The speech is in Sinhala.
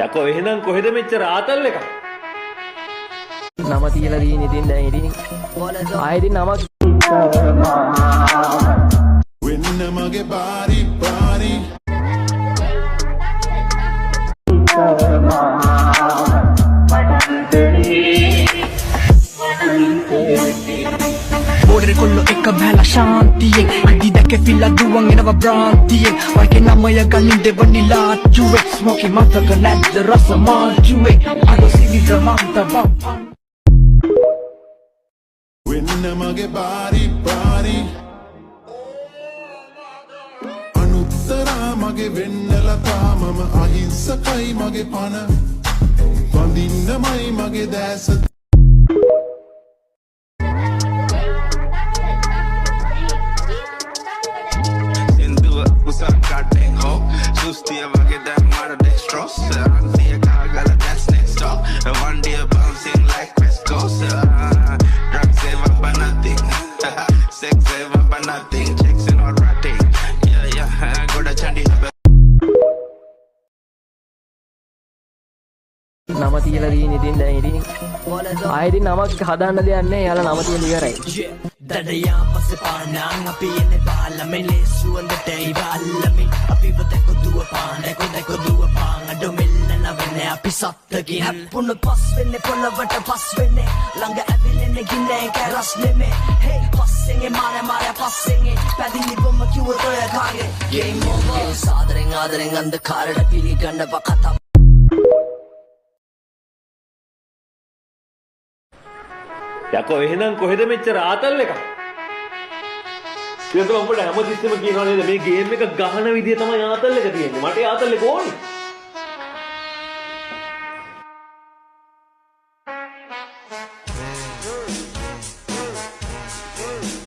යකෝ එහෙනම් කොහෙද මෙච්චර ආතල් එක? නම තියලා දින ඉතින් දැන් ඉතින් ආයෙ ඉතින් නමක් වෙන්න මගේ බාරි බාරි Border kollo ekka bhela shantiyen adi dake filla duwan enawa brantiyen wake namaya galin devani laatjuwe smoky mataka nadda rasa maajuwe ado sigi dramanta bam වෙන්න මගේ බාරි බාරි අනුත්තරා මගේ වෙන්නලතා මම අහිංසකයි මගේ පන වඳින්නමයි මගේ දැස Sustiya wage dan mara destros Antiya kagala that's next stop One day bouncing like West Coast Drugs ever but nothing Sex ever but nothing Checks and all ratting Yeah Go to Chandi නම තියලා දින ඉතින් දැන් ඉතින් ආයෙ ඉතින් නමක් හදාන්න දෙයක් නැහැ. යාලා නම තියලා ඉවරයි. දඩයා පස්සේ පානං අපි එන්නේ බාලමේ ලේසුවන්දට ඉවල්ලමේ අපි වදක දුව පාන කොදක දුව පාන අඩොමෙල්ල නවන්නේ අපි සත්තකින් හැප්පුණ පස් වෙන්නේ පොළවට පස් වෙන්නේ ළඟ ඇවිලෙන්නේ ගින්නේ කැරස් නෙමේ හේ පස්සෙන් මාර පස්සෙන් පැදිලි බොම්ම කිව්වොත් ඔය කාගේ ගේම් ඕවර් සාදරෙන් ආදරෙන් අන්ධකාරට පිළිගන්න කතා යකෝ එහෙනම් කොහෙද මෙච්චර ආතල් එක? ඊට උඹට හැමතිස්සෙම කියනවා නේද මේ ගේම් එක ගහන විදිය තමයි ආතල් එක තියෙන්නේ. මට ඒ ආතල් එක ඕනේ.